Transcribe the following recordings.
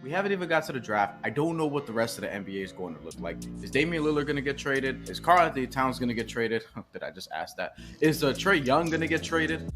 We haven't even got to the draft. I don't know what the rest of the NBA is going to look like. Is Damian Lillard going to get traded? Is Karl-Anthony Towns going to get traded? Did I just ask that? Is Trae Young going to get traded?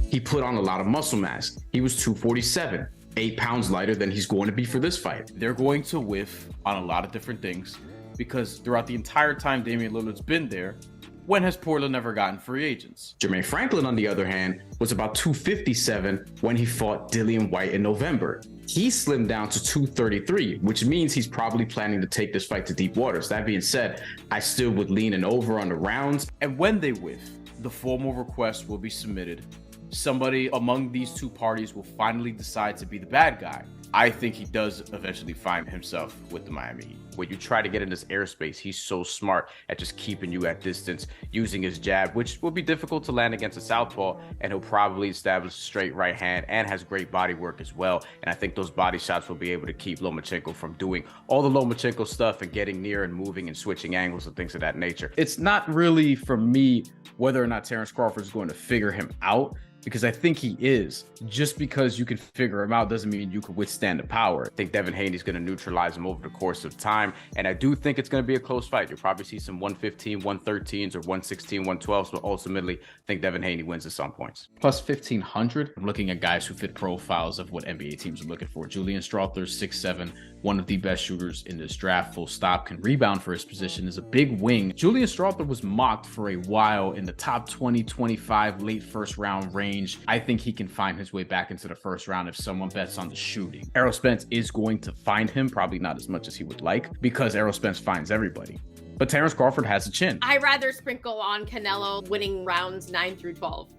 He put on a lot of muscle mass. He was 247, 8 pounds lighter than he's going to be for this fight. They're going to whiff on a lot of different things because throughout the entire time Damian Lillard's been there, when has Portland ever gotten free agents? Jermaine Franklin, on the other hand, was about 257 when he fought Dillian White in November. He slimmed down to 233, which means he's probably planning to take this fight to deep waters. That being said, I still would lean an over on the rounds. And when they whiff, the formal request will be submitted. Somebody among these two parties will finally decide to be the bad guy. I think he does eventually find himself with the Miami Heat. When you try to get in this airspace, he's so smart at just keeping you at distance, using his jab, which will be difficult to land against a southpaw, and he'll probably establish a straight right hand and has great body work as well. And I think those body shots will be able to keep Lomachenko from doing all the Lomachenko stuff and getting near and moving and switching angles and things of that nature. It's not really for me whether or not Terence Crawford is going to figure him out, because I think he is. Just because you can figure him out doesn't mean you can withstand the power. I think Devin Haney's going to neutralize him over the course of time, and I do think it's going to be a close fight. You'll probably see some 115, 113s or 116, 112s, but ultimately I think Devin Haney wins at some points. Plus 1,500. I'm looking at guys who fit profiles of what NBA teams are looking for. Julian Strawther, 6'7", one of the best shooters in this draft, full stop, can rebound for his position, is a big wing. Julian Strawther was mocked for a while in the top 20, 25, late first round range. I think he can find his way back into the first round if someone bets on the shooting. Errol Spence is going to find him, probably not as much as he would like, because Errol Spence finds everybody. But Terence Crawford has a chin. I rather sprinkle on Canelo winning rounds 9 through 12.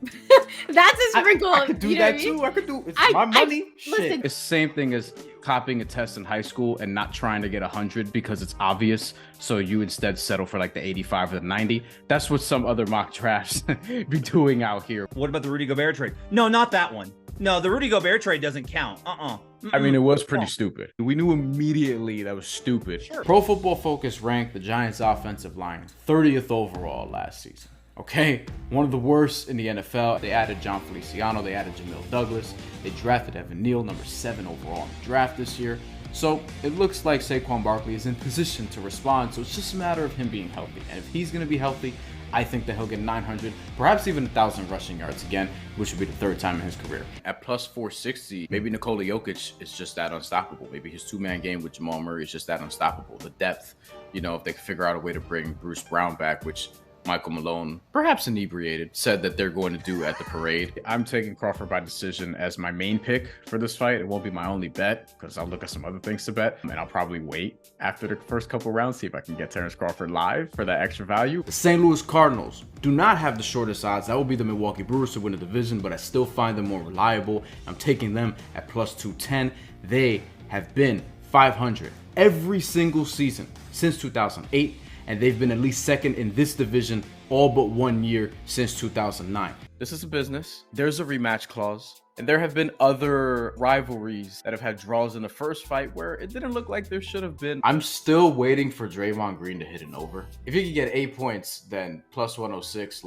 That's a sprinkle. I could do that too. I could do it. It's my money. Listen. It's the same thing as copying a test in high school and not trying to get 100 because it's obvious. So you instead settle for like the 85 or the 90. That's what some other mock drafts be doing out here. What about the Rudy Gobert trade? No, not that one. No, the Rudy Gobert trade doesn't count. I mean, it was pretty stupid. We knew immediately that was stupid. Sure. Pro Football Focus ranked the Giants' offensive line 30th overall last season. Okay, one of the worst in the NFL. They added John Feliciano, they added Jamil Douglas, they drafted Evan Neal, number 7 overall in the draft this year. So it looks like Saquon Barkley is in position to respond. So it's just a matter of him being healthy. And if he's going to be healthy, I think that he'll get 900, perhaps even 1,000 rushing yards again, which would be the 3rd time in his career. At plus 460, maybe Nikola Jokic is just that unstoppable. Maybe his 2-man game with Jamal Murray is just that unstoppable. The depth, if they can figure out a way to bring Bruce Brown back, which Michael Malone, perhaps inebriated, said that they're going to do at the parade. I'm taking Crawford by decision as my main pick for this fight. It won't be my only bet because I'll look at some other things to bet, and I'll probably wait after the first couple rounds, see if I can get Terence Crawford live for that extra value. The St. Louis Cardinals do not have the shortest odds. That will be the Milwaukee Brewers to win the division, but I still find them more reliable. I'm taking them at plus 210. They have been 500 every single season since 2008. And they've been at least 2nd in this division all but 1 year since 2009. This is a business. There's a rematch clause. And there have been other rivalries that have had draws in the first fight where it didn't look like there should have been. I'm still waiting for Draymond Green to hit an over. If he could get 8 points, then plus 106,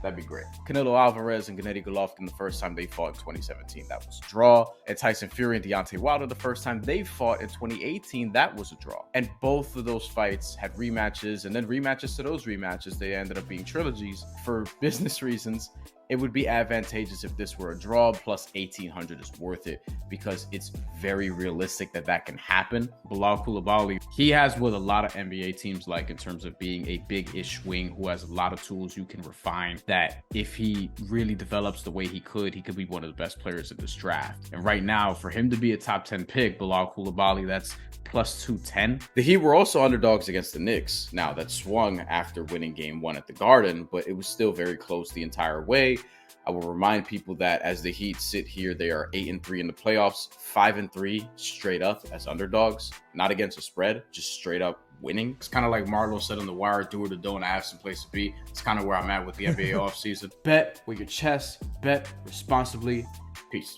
that'd be great. Canelo Alvarez and Gennady Golovkin the first time they fought in 2017, that was a draw. And Tyson Fury and Deontay Wilder the first time they fought in 2018, that was a draw. And both of those fights had rematches, and then rematches to those rematches. They ended up being trilogies for business reasons. It would be advantageous if this were a draw. Plus 1,800 is worth it because it's very realistic that can happen. Bilal Coulibaly, he has what a lot of NBA teams like in terms of being a big-ish wing who has a lot of tools you can refine, that if he really develops the way he could be one of the best players in this draft. And right now, for him to be a top 10 pick, Bilal Coulibaly, that's plus 210. The Heat were also underdogs against the Knicks. Now, that swung after winning game 1 at the Garden, but it was still very close the entire way. I will remind people that as the Heat sit here, they are 8-3 in the playoffs, 5-3 straight up as underdogs, not against a spread, just straight up winning. It's kind of like Marlo said on The Wire, do it or don't, I have some place to be. It's kind of where I'm at with the NBA offseason. Bet with your chest, bet responsibly. Peace.